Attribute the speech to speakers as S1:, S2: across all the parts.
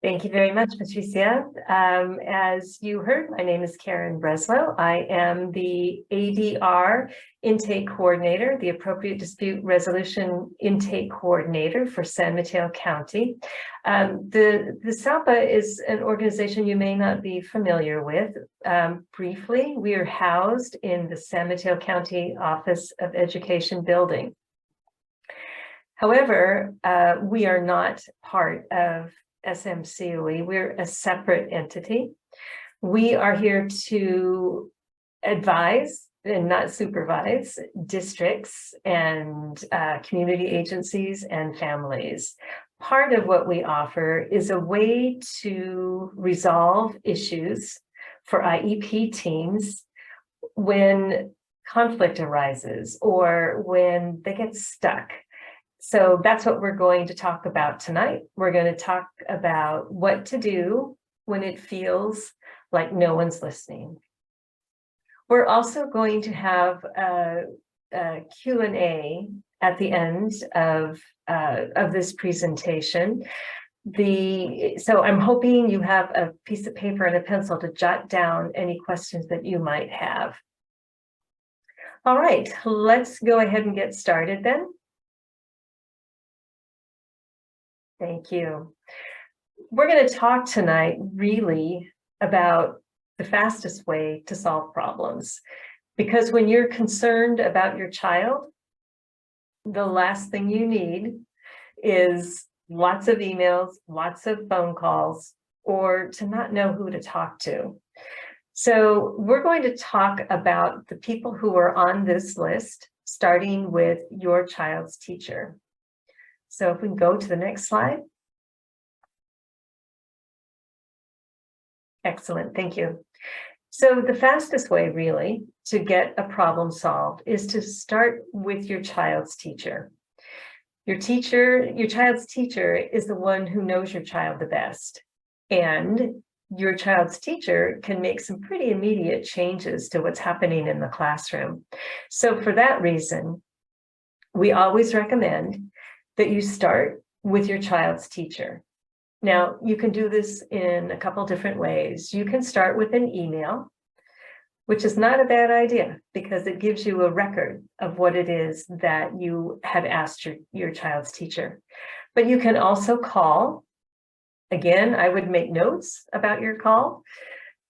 S1: Thank you very much, Patricia. As you heard, my name is Karen Breslow. I am the ADR Intake Coordinator, the Appropriate Dispute Resolution Intake Coordinator for San Mateo County. The SAPA is an organization you may not be familiar with. Briefly, we are housed in the San Mateo County Office of Education building. However, we are not part of SMCOE. We're a separate entity. We are here to advise and not supervise districts and community agencies and families. Part of what we offer is a way to resolve issues for IEP teams when conflict arises or when they get stuck. So that's what we're going to talk about tonight. We're going to talk about what to do when it feels like no one's listening. We're also going to have a Q&A at the end of this presentation. So I'm hoping you have a piece of paper and a pencil to jot down any questions that you might have. All right, let's go ahead and get started then. Thank you. We're going to talk tonight really about the fastest way to solve problems, because when you're concerned about your child, the last thing you need is lots of emails, lots of phone calls, or to not know who to talk to. So we're going to talk about the people who are on this list, starting with your child's teacher. So if we can go to the next slide. Excellent, thank you. So the fastest way really to get a problem solved is to start with your child's teacher. Your child's teacher is the one who knows your child the best. And your child's teacher can make some pretty immediate changes to what's happening in the classroom. So for that reason, we always recommend that you start with your child's teacher. Now, you can do this in a couple different ways. You can start with an email, which is not a bad idea because it gives you a record of what it is that you have asked your child's teacher. But you can also call. Again, I would make notes about your call.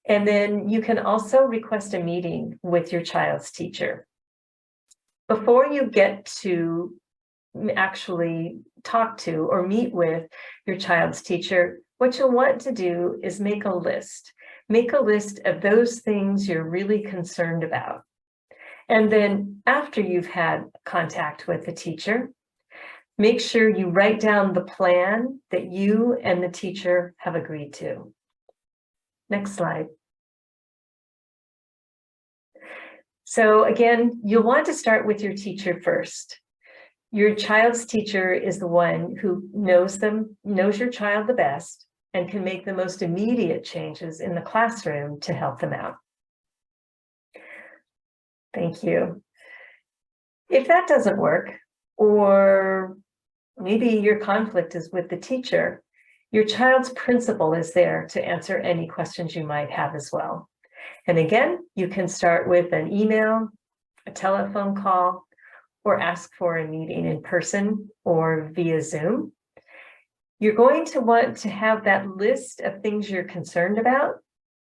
S1: And then you can also request a meeting with your child's teacher. Before you get to actually talk to or meet with your child's teacher, what you'll want to do is make a list. Make a list of those things you're really concerned about. And then after you've had contact with the teacher, make sure you write down the plan that you and the teacher have agreed to. Next slide. So again, you'll want to start with your teacher first. Your child's teacher is the one who knows your child the best and can make the most immediate changes in the classroom to help them out. Thank you. If that doesn't work, or maybe your conflict is with the teacher, your child's principal is there to answer any questions you might have as well. And again, you can start with an email, a telephone call, or ask for a meeting in person or via Zoom. You're going to want to have that list of things you're concerned about,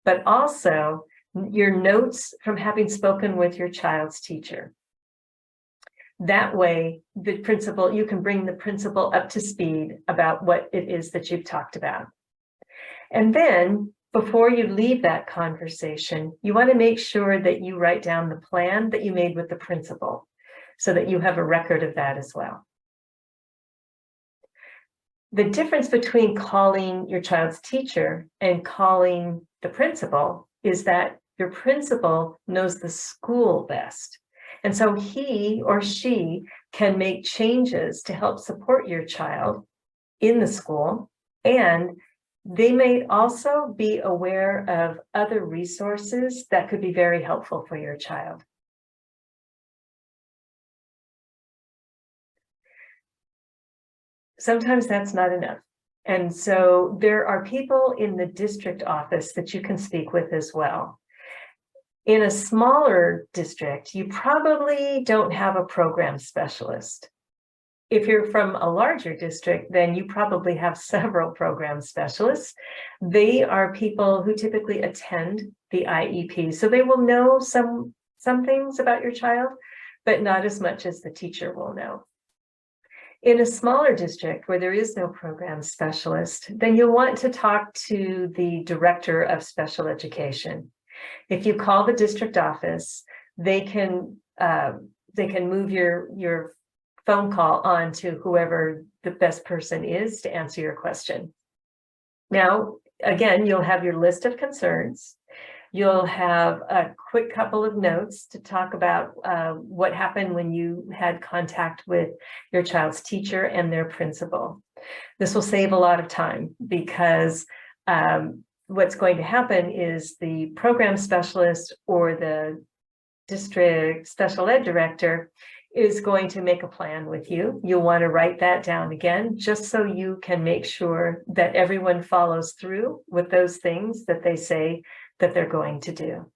S1: but also your notes from having spoken with your child's teacher. That way, you can bring the principal up to speed about what it is that you've talked about. And then, before you leave that conversation, you want to make sure that you write down the plan that you made with the principal, so that you have a record of that as well. The difference between calling your child's teacher and calling the principal is that your principal knows the school best. And so he or she can make changes to help support your child in the school, and they may also be aware of other resources that could be very helpful for your child. Sometimes that's not enough. And so there are people in the district office that you can speak with as well. In a smaller district, you probably don't have a program specialist. If you're from a larger district, then you probably have several program specialists. They are people who typically attend the IEP, so they will know some things about your child, but not as much as the teacher will know. In a smaller district where there is no program specialist, then you'll want to talk to the director of special education. If you call the district office, they can move your phone call on to whoever the best person is to answer your question. Now, again, you'll have your list of concerns. You'll have a quick couple of notes to talk about what happened when you had contact with your child's teacher and their principal. This will save a lot of time because what's going to happen is the program specialist or the district special ed director is going to make a plan with you. You'll want to write that down again, just so you can make sure that everyone follows through with those things that they say that they're going to do.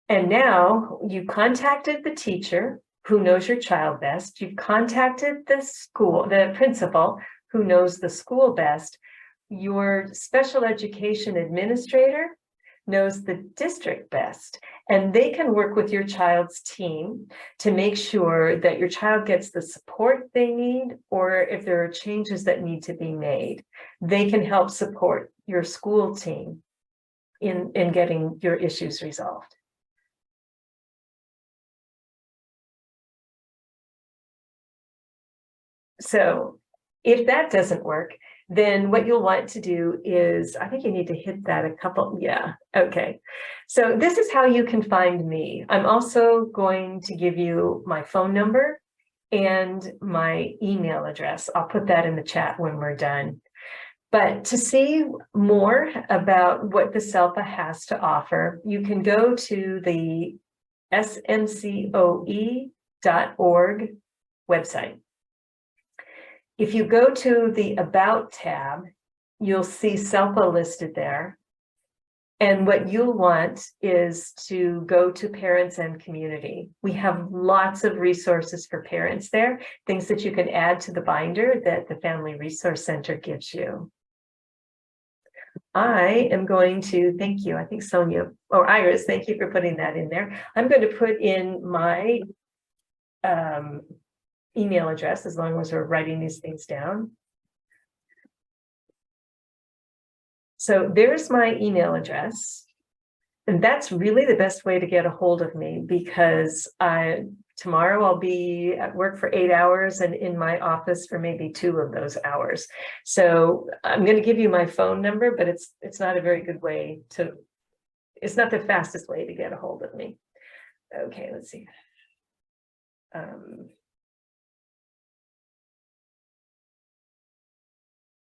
S1: And now you contacted the teacher who knows your child best. You've contacted the school, the principal who knows the school best. Your special education administrator knows the district best, and they can work with your child's team to make sure that your child gets the support they need, or if there are changes that need to be made, they can help support your school team in getting your issues resolved. So if that doesn't work, then what you'll want to do is, I think you need to hit that a couple, yeah, okay. So this is how you can find me. I'm also going to give you my phone number and my email address. I'll put that in the chat when we're done. But to see more about what the SELPA has to offer, you can go to the smcoe.org website. If you go to the About tab, you'll see SELPA listed there. And what you'll want is to go to Parents and Community. We have lots of resources for parents there, things that you can add to the binder that the Family Resource Center gives you. I am going to thank you. I think Sonia or Iris, thank you for putting that in there. I'm going to put in my email address as long as we're writing these things down. So there's my email address. And that's really the best way to get a hold of me, because tomorrow I'll be at work for 8 hours and in my office for maybe 2 of those hours. So I'm going to give you my phone number, but it's not a very good way to, it's not the fastest way to get a hold of me. Okay, let's see.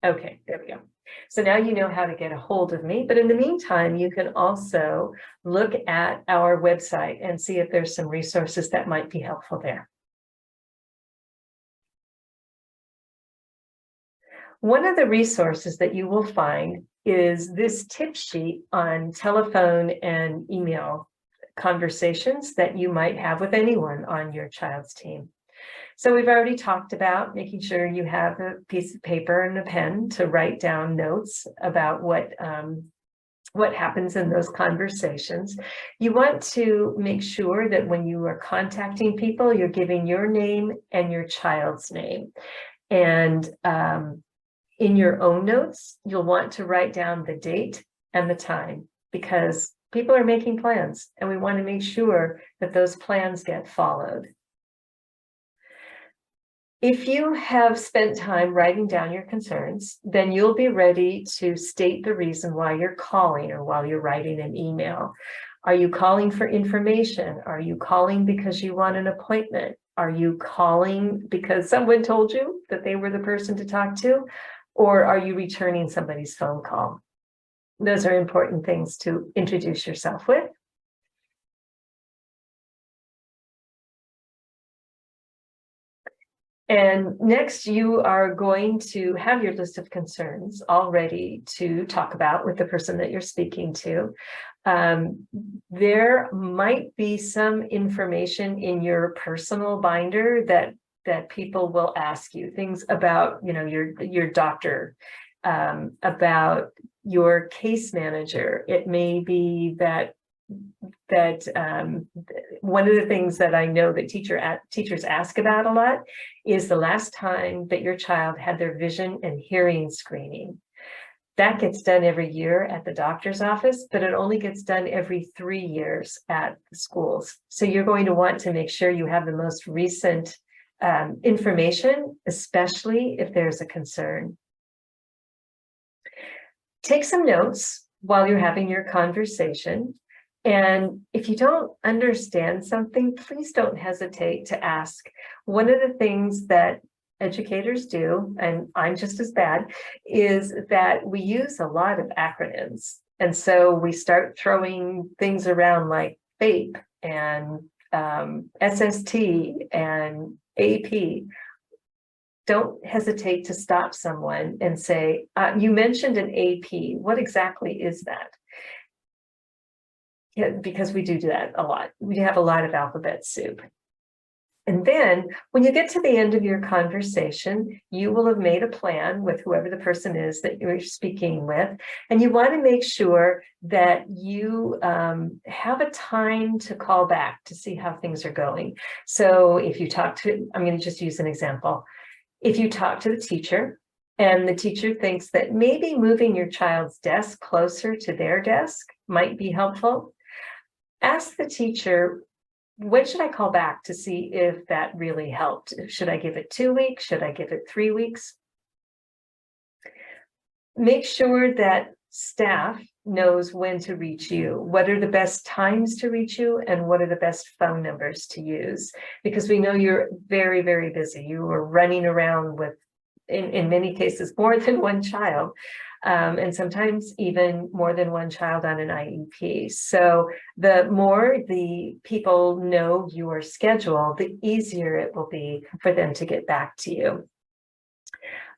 S1: Okay, there we go. So now you know how to get a hold of me, but in the meantime, you can also look at our website and see if there's some resources that might be helpful there. One of the resources that you will find is this tip sheet on telephone and email conversations that you might have with anyone on your child's team. So we've already talked about making sure you have a piece of paper and a pen to write down notes about what happens in those conversations. You want to make sure that when you are contacting people, you're giving your name and your child's name. And in your own notes, you'll want to write down the date and the time, because people are making plans and we want to make sure that those plans get followed. If you have spent time writing down your concerns, then you'll be ready to state the reason why you're calling or while you're writing an email. Are you calling for information? Are you calling because you want an appointment? Are you calling because someone told you that they were the person to talk to? Or are you returning somebody's phone call? Those are important things to introduce yourself with. And next, you are going to have your list of concerns all ready to talk about with the person that you're speaking to. There might be some information in your personal binder that people will ask you, things about, your doctor, about your case manager. It may be that one of the things that I know that teachers ask about a lot is the last time that your child had their vision and hearing screening. That gets done every year at the doctor's office, but it only gets done every 3 years at the schools. So you're going to want to make sure you have the most recent information, especially if there's a concern. Take some notes while you're having your conversation. And if you don't understand something, please don't hesitate to ask. One of the things that educators do, and I'm just as bad, is that we use a lot of acronyms. And so we start throwing things around like FAPE and SST and AP. Don't hesitate to stop someone and say, you mentioned an AP. What exactly is that? Yeah, because we do that a lot. We have a lot of alphabet soup. And then when you get to the end of your conversation, you will have made a plan with whoever the person is that you're speaking with. And you want to make sure that you have a time to call back to see how things are going. So if you talk to, I'm going to just use an example. If you talk to the teacher and the teacher thinks that maybe moving your child's desk closer to their desk might be helpful, ask the teacher, when should I call back to see if that really helped? Should I give it 2 weeks? Should I give it 3 weeks? Make sure that staff knows when to reach you. What are the best times to reach you, and what are the best phone numbers to use? Because we know you're very, very busy. You are running around with, in many cases, more than one child. And sometimes even more than one child on an IEP. So the more the people know your schedule, the easier it will be for them to get back to you.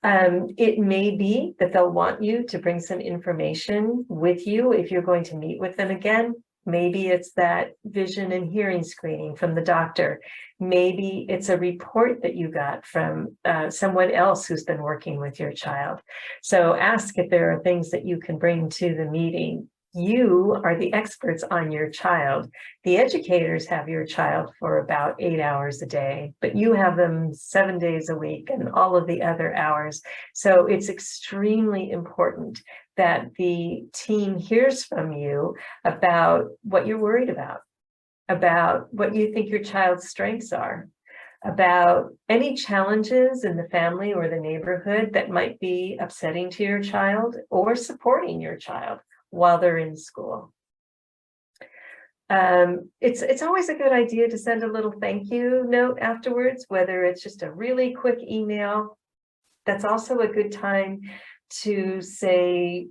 S1: It may be that they'll want you to bring some information with you if you're going to meet with them again. Maybe it's that vision and hearing screening from the doctor. Maybe it's a report that you got from someone else who's been working with your child. So ask if there are things that you can bring to the meeting. You are the experts on your child. The educators have your child for about 8 hours a day, but you have them 7 days a week and all of the other hours. So it's extremely important that the team hears from you about what you're worried about what you think your child's strengths are, about any challenges in the family or the neighborhood that might be upsetting to your child or supporting your child while they're in school. It's always a good idea to send a little thank you note afterwards, whether it's just a really quick email. That's also a good time to say,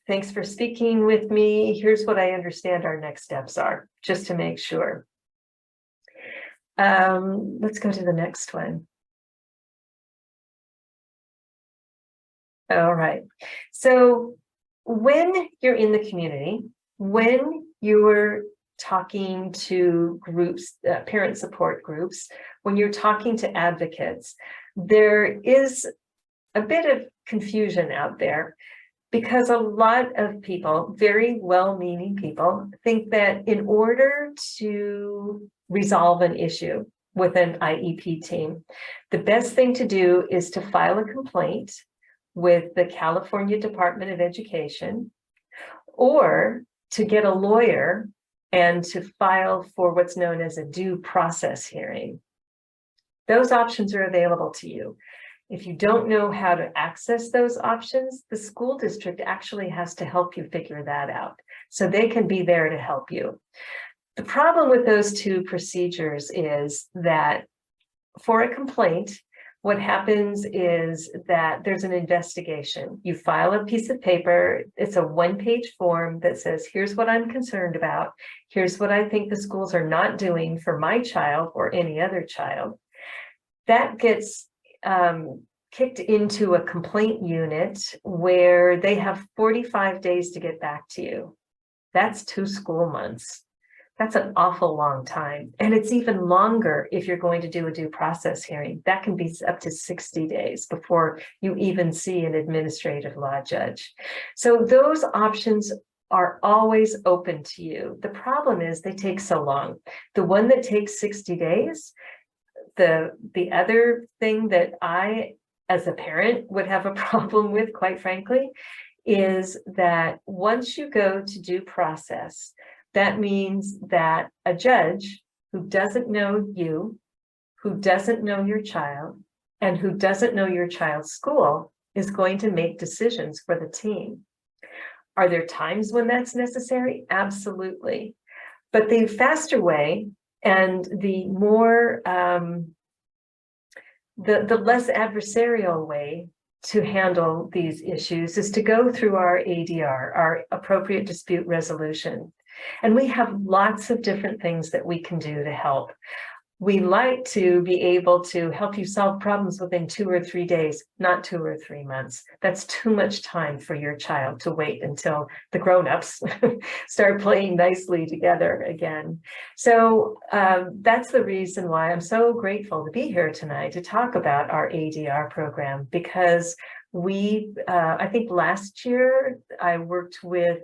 S1: thanks for speaking with me. Here's what I understand our next steps are, just to make sure. Let's go to the next one. All right. So when you're in the community, when you're talking to groups, parent support groups, when you're talking to advocates, there is a bit of confusion out there, because a lot of people, very well-meaning people, think that in order to resolve an issue with an IEP team, the best thing to do is to file a complaint with the California Department of Education, or to get a lawyer and to file for what's known as a due process hearing. Those options are available to you. If you don't know how to access those options, the school district actually has to help you figure that out. So they can be there to help you. The problem with those two procedures is that for a complaint, what happens is that there's an investigation. You file a piece of paper. It's a 1-page form that says, here's what I'm concerned about. Here's what I think the schools are not doing for my child or any other child. That gets kicked into a complaint unit where they have 45 days to get back to you. That's 2 school months. That's an awful long time. And it's even longer if you're going to do a due process hearing. That can be up to 60 days before you even see an administrative law judge. So those options are always open to you. The problem is they take so long. The one that takes 60 days, the other thing that I, as a parent, would have a problem with, quite frankly, is that once you go to due process, that means that a judge who doesn't know you, who doesn't know your child, and who doesn't know your child's school is going to make decisions for the team. Are there times when that's necessary? Absolutely. But the faster way and the more, the less adversarial way to handle these issues is to go through our ADR, our appropriate dispute resolution. And we have lots of different things that we can do to help. We like to be able to help you solve problems within 2 or 3 days, not 2 or 3 months. That's too much time for your child to wait until the grown-ups start playing nicely together again. So that's the reason why I'm so grateful to be here tonight to talk about our ADR program, because we, I think last year I worked with,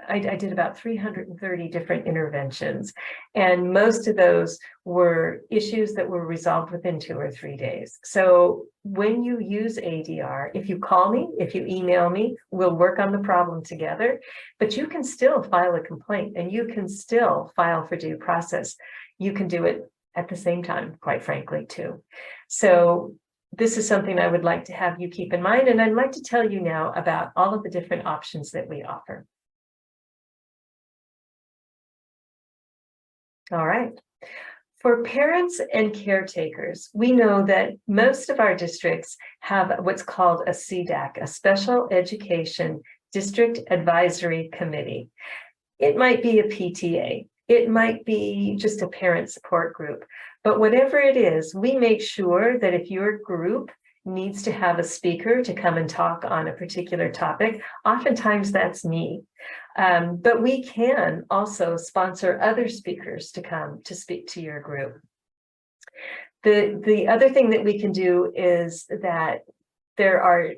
S1: I did about 330 different interventions, and most of those were issues that were resolved within 2 or 3 days. So when you use ADR, if you call me, if you email me, we'll work on the problem together, but you can still file a complaint and you can still file for due process. You can do it at the same time, quite frankly, too. So this is something I would like to have you keep in mind, and I'd like to tell you now about all of the different options that we offer. All right. For parents and caretakers, we know that most of our districts have what's called a CDAC, a Special Education District Advisory Committee. It might be a PTA. It might be just a parent support group. But whatever it is, we make sure that if your group needs to have a speaker to come and talk on a particular topic, oftentimes that's me. But we can also sponsor other speakers to come to speak to your group. The other thing that we can do is that there are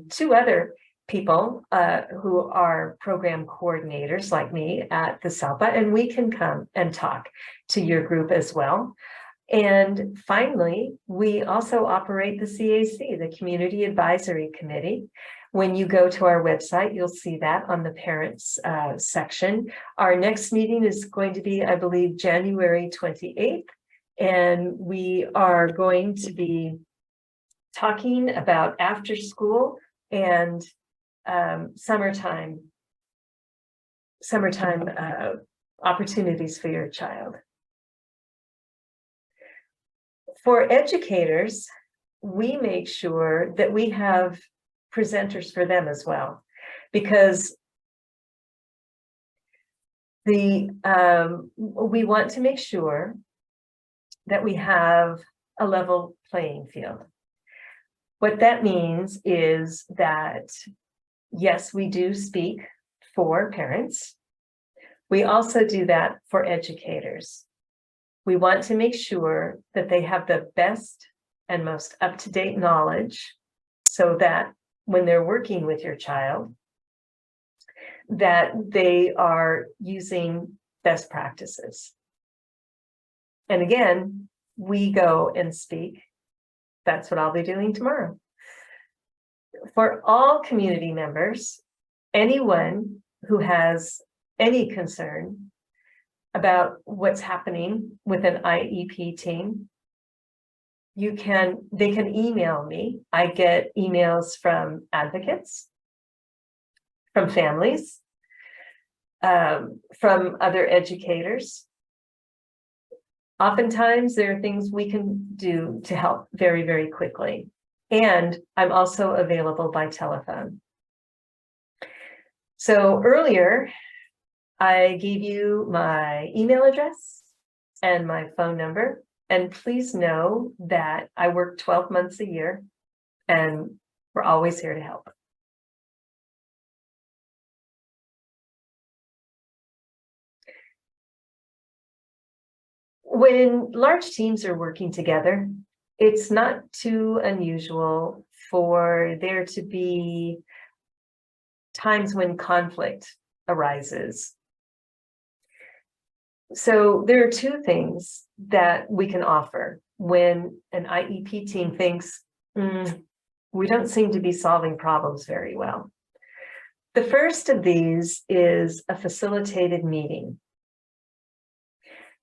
S1: 2 other people who are program coordinators like me at the SALPA, and we can come and talk to your group as well. And finally, we also operate the CAC, the Community Advisory Committee. When you go to our website, you'll see that on the parents section. Our next meeting is going to be, I believe, January 28th. And we are going to be talking about after school and summertime opportunities for your child. For educators, we make sure that we have presenters for them as well, because we want to make sure that we have a level playing field. What that means is that, yes, we do speak for parents. We also do that for educators. We want to make sure that they have the best and most up-to-date knowledge so that when they're working with your child, that they are using best practices. And again, we go and speak. That's what I'll be doing tomorrow. For all community members, anyone who has any concern about what's happening with an IEP team, they can email me. I get emails from advocates, from families, from other educators. Oftentimes there are things we can do to help very, very quickly. And I'm also available by telephone. So earlier, I gave you my email address and my phone number. And please know that I work 12 months a year, and we're always here to help. When large teams are working together, it's not too unusual for there to be times when conflict arises. So there are two things that we can offer when an IEP team thinks, we don't seem to be solving problems very well. The first of these is a facilitated meeting.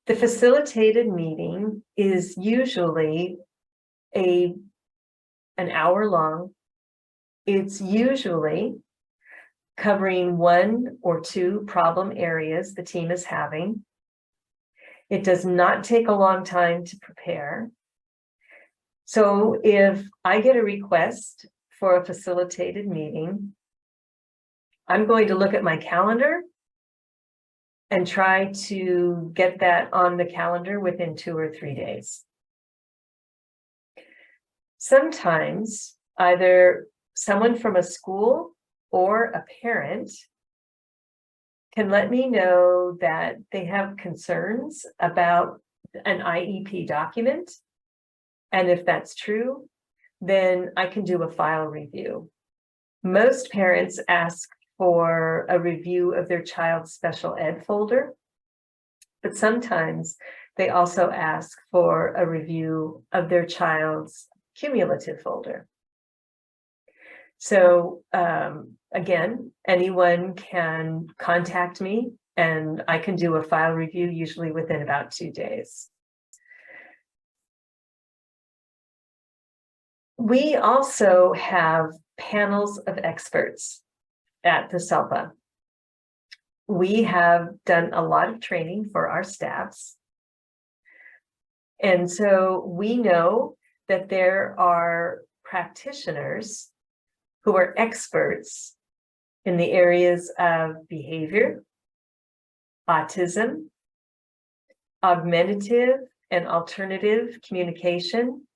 S1: The facilitated meeting is usually an hour long. It's usually covering one or two problem areas the team is having. It does not take a long time to prepare. So if I get a request for a facilitated meeting, I'm going to look at my calendar and try to get that on the calendar within 2 or 3 days. Sometimes either someone from a school or a parent can let me know that they have concerns about an IEP document. And if that's true, then I can do a file review. Most parents ask for a review of their child's special ed folder, but sometimes they also ask for a review of their child's cumulative folder. So again, anyone can contact me and I can do a file review usually within about 2 days. We also have panels of experts at the SELPA. We have done a lot of training for our staffs. And so we know that there are practitioners who are experts in the areas of behavior, autism, augmentative and alternative communication.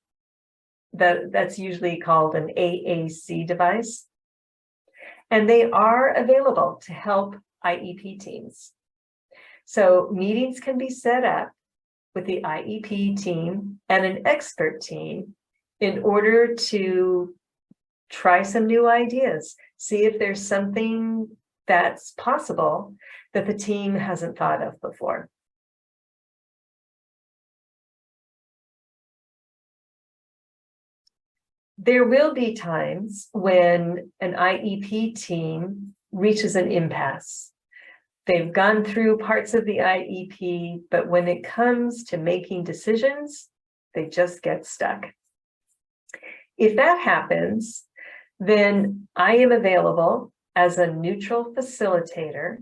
S1: That's usually called an AAC device. And they are available to help IEP teams. So meetings can be set up with the IEP team and an expert team in order to try some new ideas, see if there's something that's possible that the team hasn't thought of before. There will be times when an IEP team reaches an impasse. They've gone through parts of the IEP, but when it comes to making decisions, they just get stuck. If that happens, then I am available as a neutral facilitator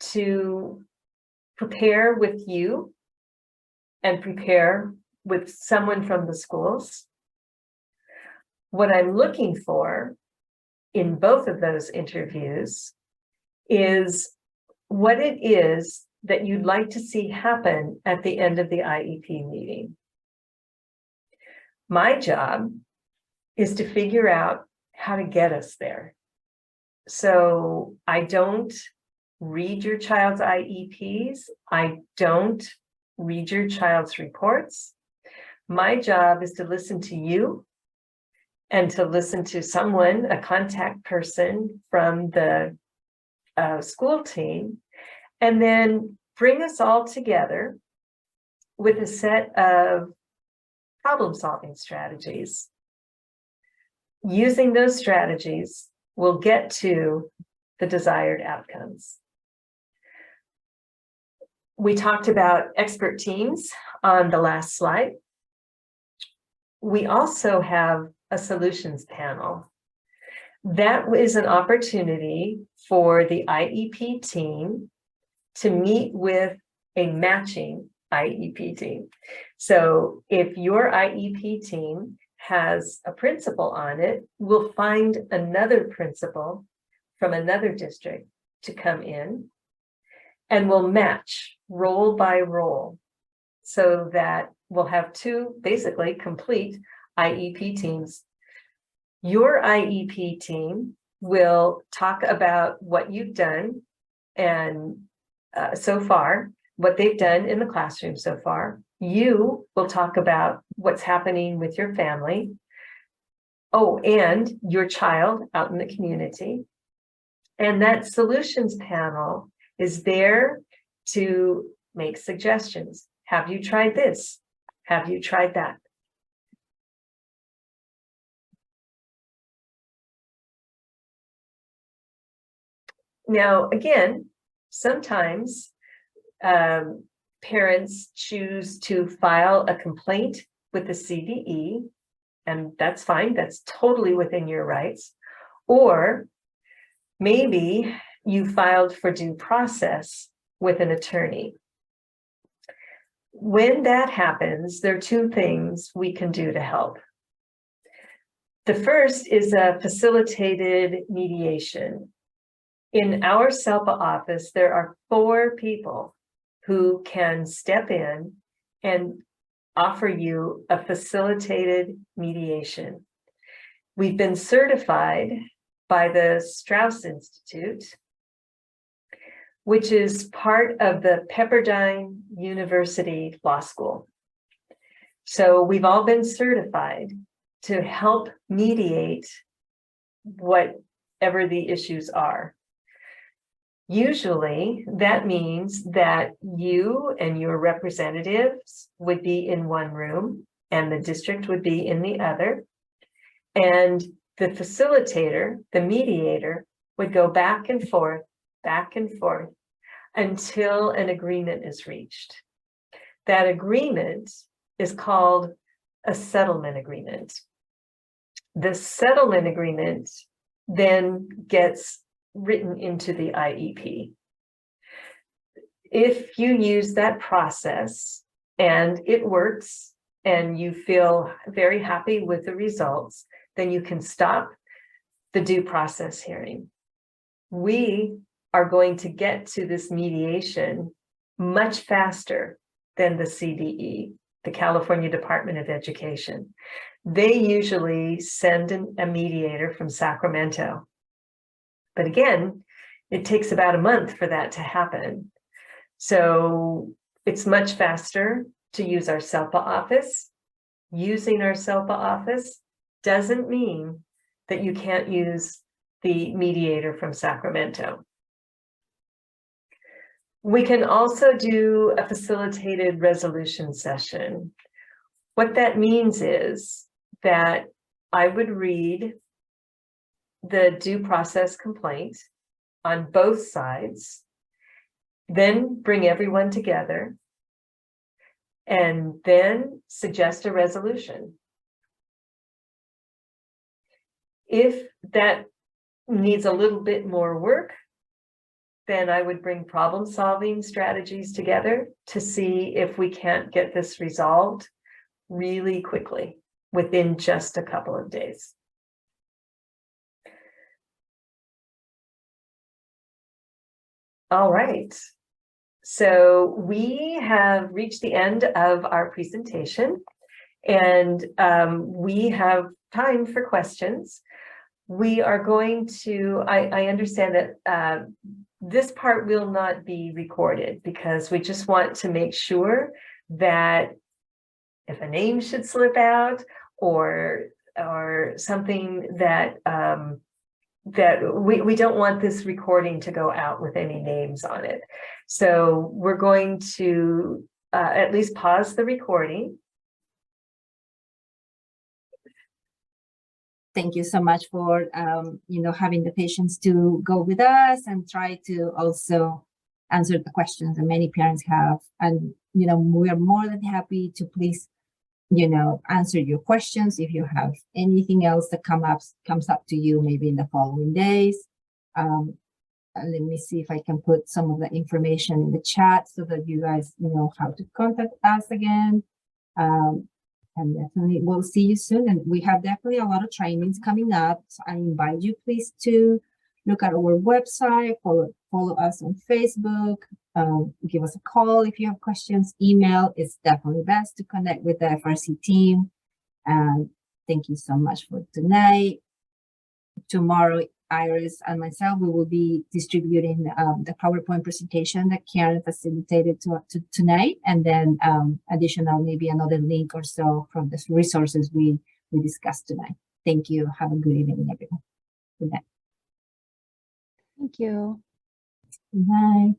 S1: to prepare with you and prepare with someone from the schools. What I'm looking for in both of those interviews is what it is that you'd like to see happen at the end of the IEP meeting. My job is to figure out how to get us there. So I don't read your child's IEPs. I don't read your child's reports. My job is to listen to you and to listen to someone, a contact person from the school team, and then bring us all together with a set of problem-solving strategies. Using those strategies, we'll get to the desired outcomes. We talked about expert teams on the last slide. We also have a solutions panel. That is an opportunity for the IEP team to meet with a matching IEP team. So if your IEP team has a principal on it, we'll find another principal from another district to come in, and we'll match role by role. so that we'll have two basically complete IEP teams. Your IEP team will talk about what you've done and so far, what they've done in the classroom so far. You will talk about what's happening with your family. Oh, and your child out in the community. And that solutions panel is there to make suggestions. Have you tried this? Have you tried that? Now, again, sometimes parents choose to file a complaint with the CDE, and that's fine. That's totally within your rights. Or maybe you filed for due process with an attorney. When that happens, there are two things we can do to help. The first is a facilitated mediation. In our SELPA office, there are 4 people who can step in and offer you a facilitated mediation. We've been certified by the Strauss Institute, which is part of the Pepperdine University Law School. So we've all been certified to help mediate whatever the issues are. Usually that means that you and your representatives would be in one room and the district would be in the other. And the facilitator, the mediator, would go back and forth until an agreement is reached. That agreement is called a settlement agreement. The settlement agreement then gets written into the IEP. If you use that process and it works and you feel very happy with the results, then you can stop the due process hearing. We are going to get to this mediation much faster than the CDE, the California Department of Education. They usually send a mediator from Sacramento. But again, it takes about a month for that to happen. So it's much faster to use our SELPA office. Using our SELPA office doesn't mean that you can't use the mediator from Sacramento. We can also do a facilitated resolution session. What that means is that I would read the due process complaint on both sides, then bring everyone together, and then suggest a resolution. If that needs a little bit more work, then I would bring problem-solving strategies together to see if we can't get this resolved really quickly within just a couple of days. All right, so we have reached the end of our presentation, and we have time for questions. We are going to, I understand that this part will not be recorded because we just want to make sure that if a name should slip out or something that we don't want this recording to go out with any names on it. So we're going to at least pause the recording.
S2: Thank you so much for having the patience to go with us and try to also answer the questions that many parents have. And we are more than happy to please answer your questions if you have anything else that comes up to you maybe in the following days. Let me see if I can put some of the information in the chat so that you guys know how to contact us again. And definitely we'll see you soon. And we have definitely a lot of trainings coming up. So I invite you please to look at our website, follow us on Facebook, give us a call if you have questions. Email is definitely best to connect with the FRC team. And thank you so much for tonight. Tomorrow, Iris and myself, we will be distributing the PowerPoint presentation that Karen facilitated to tonight, and then additional, maybe another link or so from the resources we discussed tonight. Thank you. Have a good evening, everyone. Good night.
S3: Thank you.
S2: Good night.